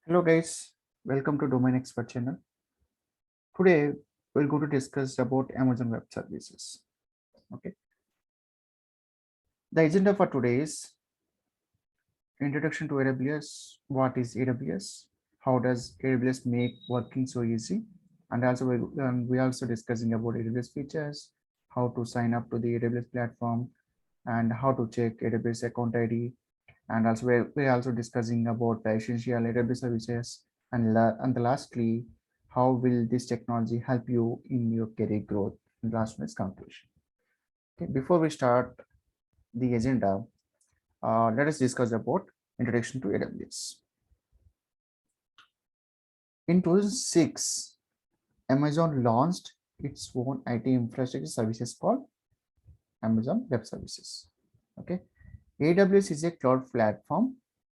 Hello guys, welcome to Domain Expert channel. Today we're going to discuss about Amazon Web Services. Okay. The agenda for today is introduction to AWS. What is AWS? How does AWS make working so easy? And also we also discussing about AWS features, how to sign up to the AWS platform, and how to check AWS account ID. And also we're also discussing about the essential AWS services. And lastly, how will this technology help you in your career growth? And last one is conclusion. Okay, before we start the agenda, let us discuss about introduction to AWS. In 2006, Amazon launched its own IT infrastructure services called Amazon Web Services. Okay, AWS is a cloud platform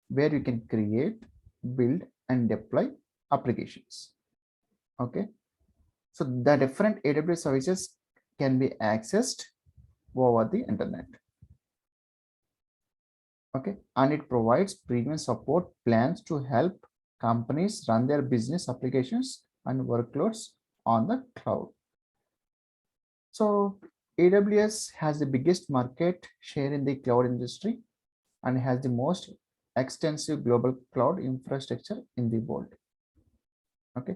where you can create, build, and deploy applications. Okay, so the different AWS services can be accessed over the internet. Okay, and it provides premium support plans to help companies run their business applications and workloads on the cloud. So AWS has the biggest market share in the cloud industry and has the most extensive global cloud infrastructure in the world. Okay,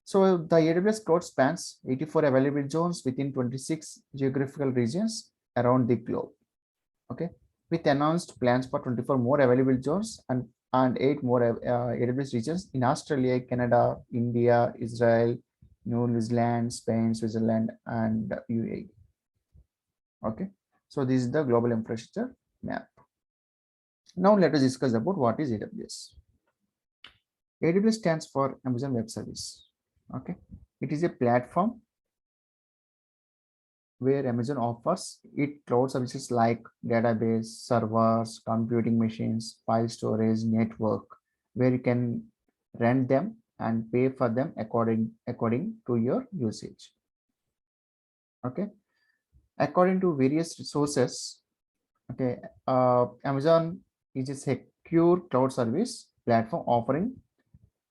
so the AWS cloud spans 84 available zones within 26 geographical regions around the globe. Okay, with announced plans for 24 more available zones and 8 more AWS regions in Australia, Canada, India, Israel, New Zealand, Spain, Switzerland, and UAE. Okay, so this is the global infrastructure map. Now let us discuss about what is AWS. AWS stands for Amazon Web Service. Okay, it is a platform where Amazon offers it cloud services like database, servers, computing machines, file storage, network, where you can rent them and pay for them according to your usage. Okay, according to various sources. Okay, Amazon is a secure cloud service platform offering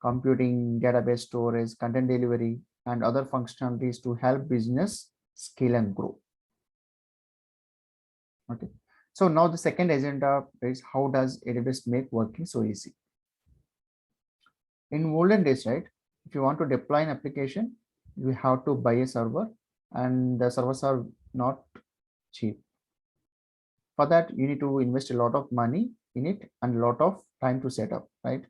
computing, database storage, content delivery, and other functionalities to help business scale and grow. Okay, so now the second agenda is how does AWS make working so easy? In olden days, right? If you want to deploy an application, you have to buy a server, and the servers are not cheap. For that, you need to invest a lot of money in it and a lot of time to set up, right?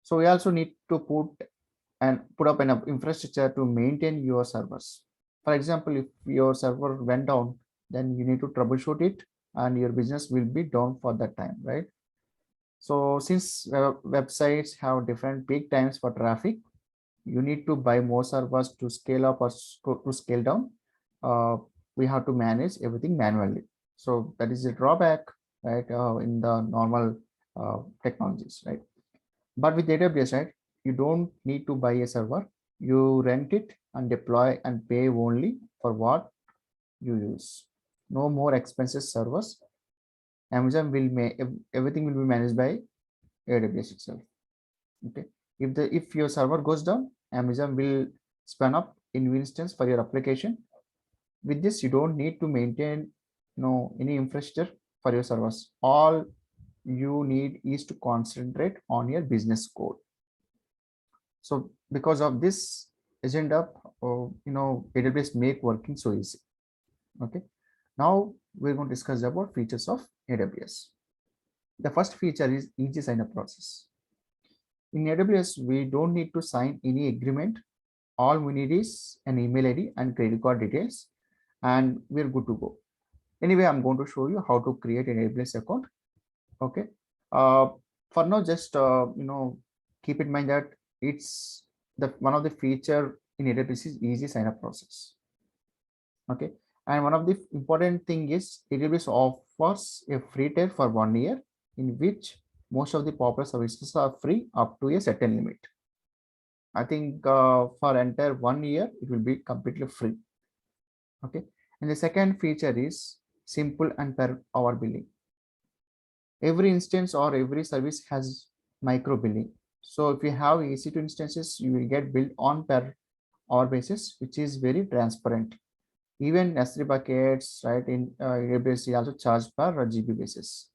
So we also need to put up an infrastructure to maintain your servers. For example, if your server went down, then you need to troubleshoot it and your business will be down for that time, right? So since websites have different peak times for traffic, you need to buy more servers to scale up or to scale down. We have to manage everything manually. So that is a drawback, right, in the normal technologies, right? But with AWS, right, you don't need to buy a server. You rent it and deploy and pay only for what you use. No more expensive servers. Amazon will make everything will be managed by AWS itself. Okay. If your server goes down, Amazon will spin up a new instance for your application. With this, you don't need to maintain any infrastructure for your servers. All you need is to concentrate on your business code. So because of this agenda, AWS make working so easy. Okay, now we're going to discuss about features of AWS. The first feature is easy sign up process. In AWS, we don't need to sign any agreement. All we need is an email ID and credit card details, and we're good to go. Anyway, I'm going to show you how to create an AWS account. Okay. Uh, for now, just keep in mind that it's the one of the feature in AWS is easy sign up process. Okay, and one of the important thing is AWS offers a free tier for 1 year, in which most of the popular services are free up to a certain limit. I think for entire 1 year it will be completely free. Okay, and the second feature is simple and per hour billing. Every instance or every service has micro billing. So if you have EC2 instances, you will get billed on per hour basis, which is very transparent. Even S3 buckets, right, in AWS is also charged per GB basis.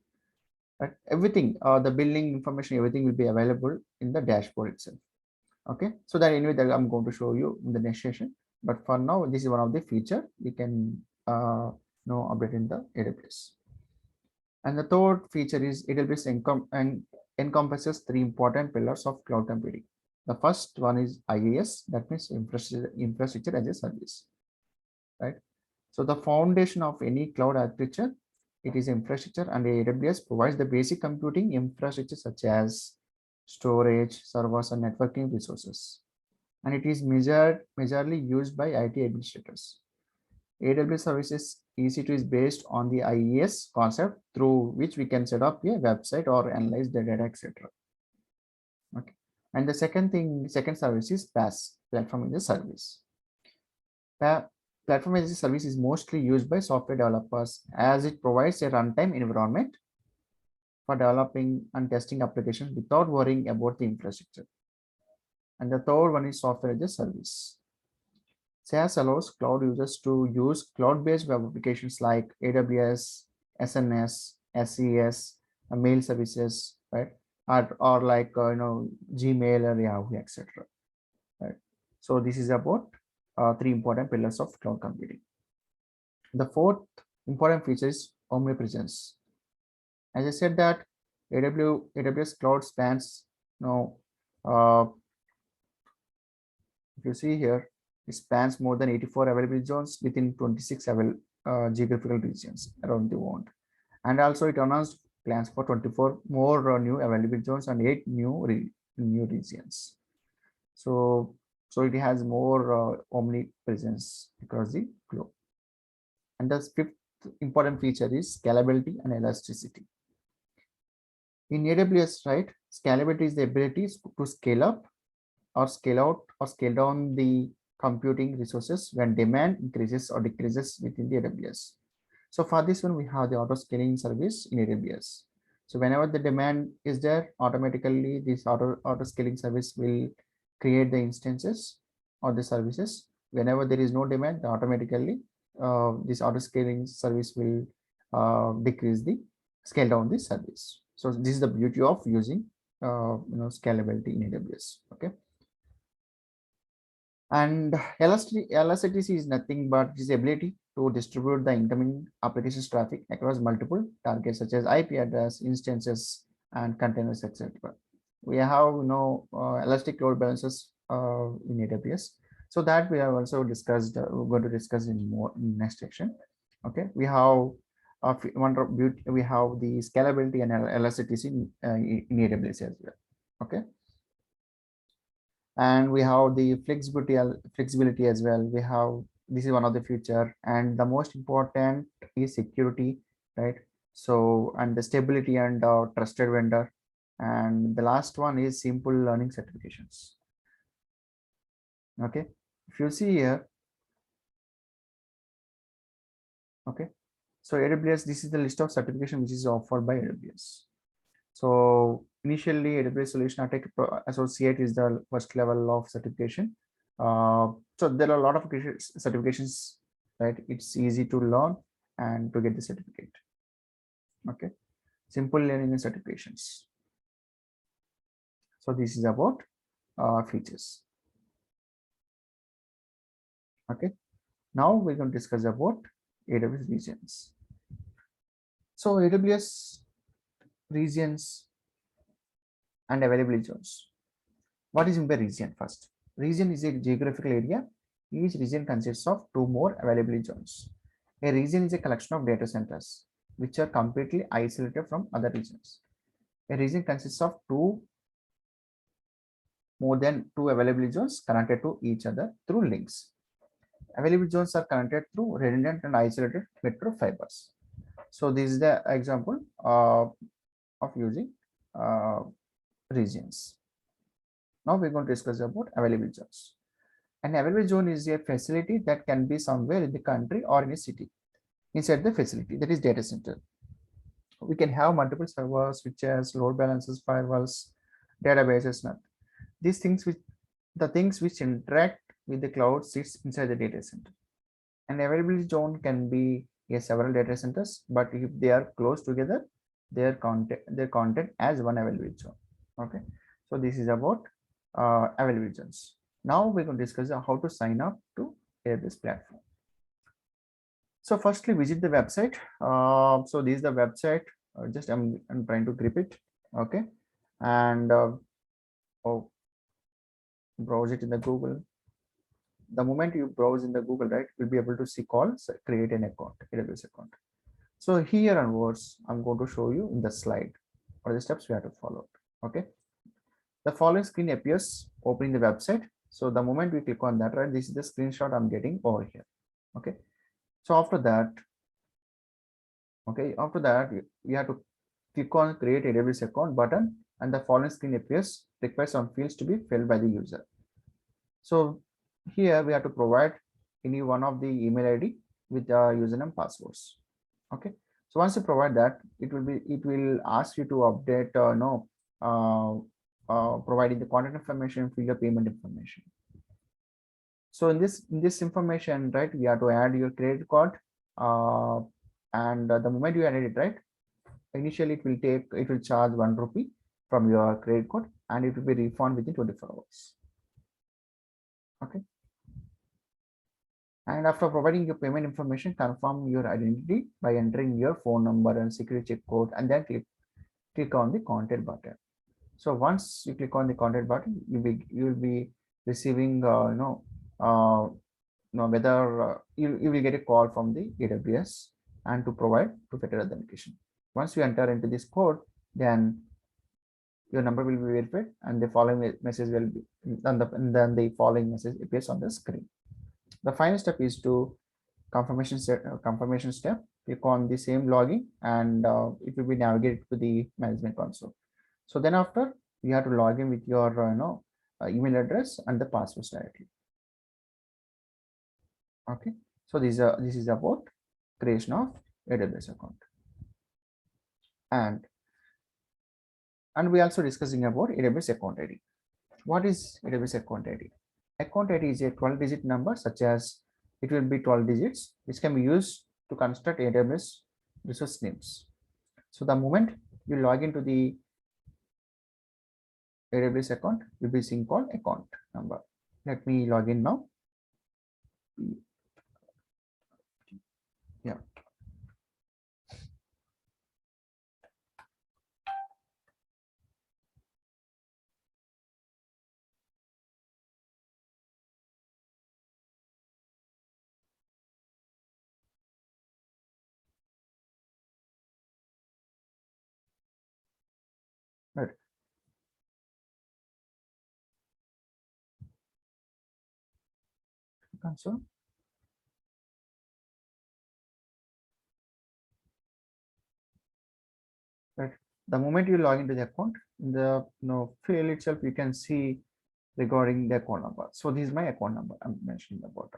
Right, everything, the billing information, everything will be available in the dashboard itself. Okay, so that anyway, that I'm going to show you in the next session. But for now, this is one of the feature you can update in the AWS. And the third feature is AWS encompasses three important pillars of cloud computing. The first one is IaaS, that means infrastructure as a service, right? So the foundation of any cloud architecture, it is infrastructure, and AWS provides the basic computing infrastructure such as storage, servers, and networking resources. And it is majorly used by IT administrators. AWS services EC2 is based on the IaaS concept through which we can set up a website or analyze the data, etc. Okay. And the second service is PaaS, platform as a service. Platform as a service is mostly used by software developers as it provides a runtime environment for developing and testing applications without worrying about the infrastructure. And the third one is software as a service. SaaS allows cloud users to use cloud-based web applications like AWS, SNS, SES, mail services, right? Or like Gmail or Yahoo, etc. Right. So this is about three important pillars of cloud computing. The fourth important feature is omnipresence. As I said that AWS cloud spans, if you see here, it spans more than 84 availability zones within 26 geographical regions around the world. And also it announced plans for 24 more new availability zones and 8 new regions. So it has more omnipresence across the globe. And the fifth important feature is scalability and elasticity. In AWS, right, scalability is the ability to scale up or scale out or scale down the computing resources when demand increases or decreases within the AWS. So for this one, we have the auto scaling service in AWS. So whenever the demand is there, automatically this auto scaling service will create the instances or the services. Whenever there is no demand, automatically this auto scaling service will scale down the service. So this is the beauty of using scalability in AWS. Okay. And elasticity is nothing but this ability to distribute the incoming applications traffic across multiple targets such as IP address, instances, and containers, etc. We have elastic load balancers in AWS. So that we have also discussed. We're going to discuss in more in next section. Okay, we have we have the scalability and elasticity in AWS as well. Okay. And we have the flexibility as well. We have, this is one of the feature, and the most important is security, right? So, and the stability and trusted vendor, and the last one is simple learning certifications. Okay, if you see here, okay, so AWS, this is the list of certification which is offered by AWS. So initially, AWS Solution Architect Associate is the first level of certification. So there are a lot of certifications, right? It's easy to learn and to get the certificate. Okay, simple learning and certifications. So this is about features. Okay, now we're going to discuss about AWS regions. So AWS regions and availability zones. What is in the region? First, region is a geographical area. Each region consists of 2 more availability zones. A region is a collection of data centers which are completely isolated from other regions. A region consists of more than 2 availability zones connected to each other through links. Availability zones are connected through redundant and isolated metro fibers. So this is the example of using regions. Now we're going to discuss about availability zones. An availability zone is a facility that can be somewhere in the country or in a city. Inside the facility, that is data center, we can have multiple servers, switches, load balancers, firewalls, databases, not these things which the things which interact with the cloud sits inside the data center. An availability zone can be several data centers, but if they are close together, their content as one availability zone. Okay, so this is about availability zones. Now we're going to discuss how to sign up to AWS platform. So firstly, visit the website. So this is the website. Just I'm trying to grip it. Okay, and browse it in the Google. The moment you browse in the Google, right, you'll be able to see calls, create an account, AWS account. So here onwards, I'm going to show you in the slide or the steps we have to follow. Okay. The following screen appears opening the website. So the moment we click on that, right, this is the screenshot I'm getting over here. Okay. So after that, we have to click on create AWS account button, and the following screen appears, request some fields to be filled by the user. So here we have to provide any one of the email ID with the username passwords. Okay, so once you provide that, it will ask you to update providing the contact information, fill your payment information. So in this information, right, we have to add your credit card, and the moment you add it, right, initially it will charge 1 rupee from your credit card, and it will be refunded within 24 hours. Okay. And after providing your payment information, confirm your identity by entering your phone number and security check code, and then click on the contact button. So once you click on the contact button, you will be receiving whether you will get a call from the AWS and to provide two-factor authentication. Once you enter into this code, then your number will be verified, and the following message will be, and then the following message appears on the screen. The final step is to confirmation step. Click on the same login, and it will be navigated to the management console. So then after, you have to log in with your email address and the passwords directly. Okay, so this is about creation of AWS account, and we also discussing about AWS account ID. What is AWS account ID? Account ID is a 12-digit number, such as it will be 12 digits, which can be used to construct AWS resource names. So the moment you log into the AWS account, you'll be seeing called account number. Let me log in now. Yeah. Right. Console. Right. The moment you log into the account, in the field itself, you can see regarding the account number. So this is my account number I'm mentioning about.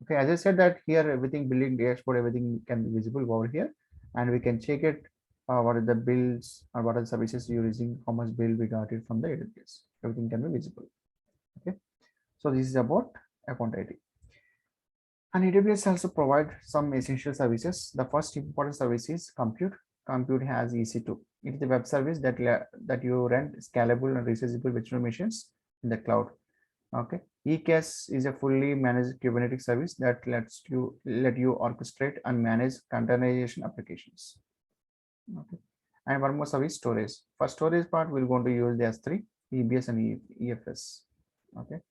Okay, as I said that here everything billing dashboard, everything can be visible over here, and we can check it. What are the bills or what are the services you're using? How much bill we got it from the AWS? Everything can be visible. Okay, so this is about account ID. And AWS also provide some essential services. The first important service is compute. Compute has EC2. It is a web service that you rent scalable and reusable virtual machines in the cloud. Okay, EKS is a fully managed Kubernetes service that let you orchestrate and manage containerization applications. Okay, and one more service, storage. For storage part, we're going to use the S3, EBS, and EFS. Okay,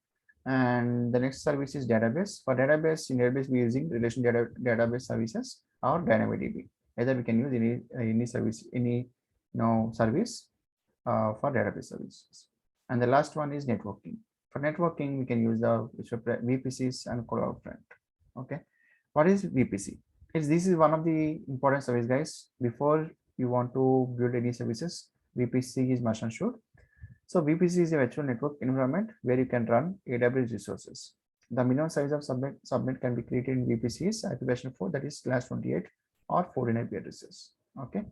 and the next service is database. For database, in database we're using relational database services or DynamoDB. Either we can use any service, any service for database services. And the last one is networking. For networking, we can use the VPCs and CloudFront. Okay, what is VPC? This is one of the important service, guys. Before you want to build any services, VPC is must and should. So VPC is a virtual network environment where you can run AWS resources. The minimum size of subnet can be created in VPCs IP version 4, that is /28 or 49 addresses. Okay,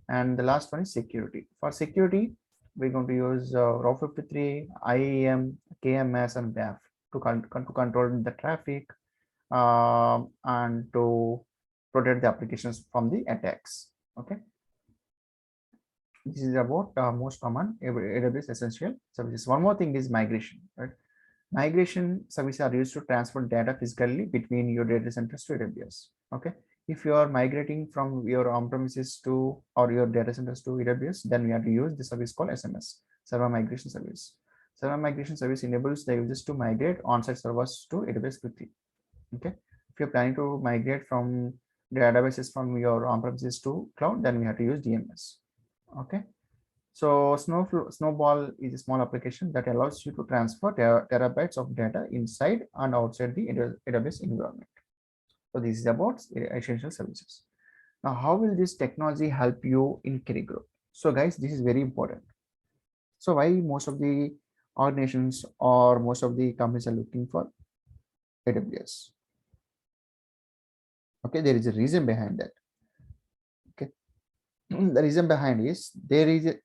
and the last one is security. For security, we're going to use Route 53, IAM, KMS, and WAF to control the traffic and to protect the applications from the attacks. Okay, this is about most common AWS essential services. One more thing is migration, right? Migration services are used to transfer data physically between your data centers to AWS. Okay, if you are migrating from your on-premises to or your data centers to AWS, then we have to use the service called SMS, Server Migration Service. Server Migration Service enables the users to migrate on-site servers to AWS quickly. Okay, if you're planning to migrate from databases from your on-premises to cloud, then we have to use DMS. Okay, so Snowball is a small application that allows you to transfer terabytes of data inside and outside the AWS environment. So this is about essential services. Now, how will this technology help you in career growth? So guys, this is very important. So why most of the organizations or most of the companies are looking for AWS? Okay, there is a reason behind that. Okay, the reason behind is there is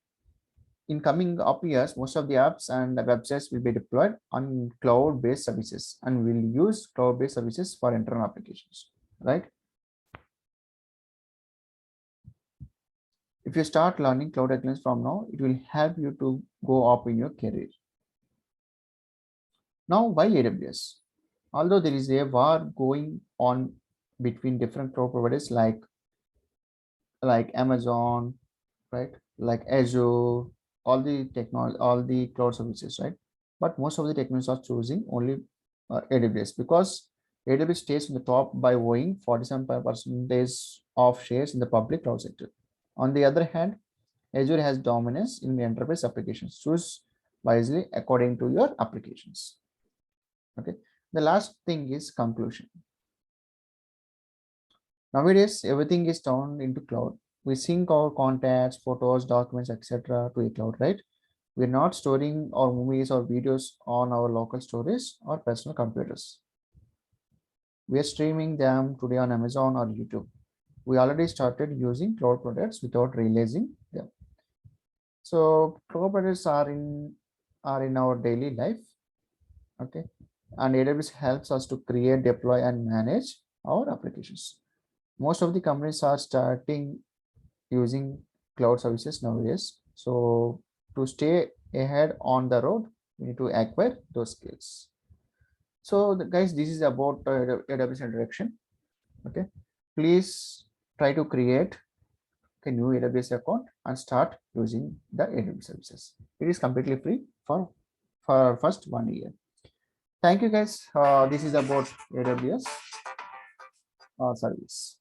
in coming up years, most of the apps and the websites will be deployed on cloud-based services and will use cloud-based services for internal applications, right? If you start learning cloud technologies from now, it will help you to go up in your career. Now, why AWS? Although there is a war going on between different cloud providers like Amazon, right? Like Azure, all the technology, all the cloud services, right? But most of the technologies are choosing only AWS because AWS stays on the top by owning 47% of shares in the public cloud sector. On the other hand, Azure has dominance in the enterprise applications. Choose wisely according to your applications. Okay. The last thing is conclusion. Nowadays, everything is turned into cloud. We sync our contacts, photos, documents, etc. to a cloud, right? We're not storing our movies or videos on our local storage or personal computers. We are streaming them today on Amazon or YouTube. We already started using cloud products without realizing them. So cloud products are in our daily life. Okay. And AWS helps us to create, deploy, and manage our applications. Most of the companies are starting using cloud services nowadays. So to stay ahead on the road, we need to acquire those skills. So guys, this is about AWS introduction. Okay, please try to create a new AWS account and start using the AWS services. It is completely free for first 1 year. Thank you guys. This is about AWS service.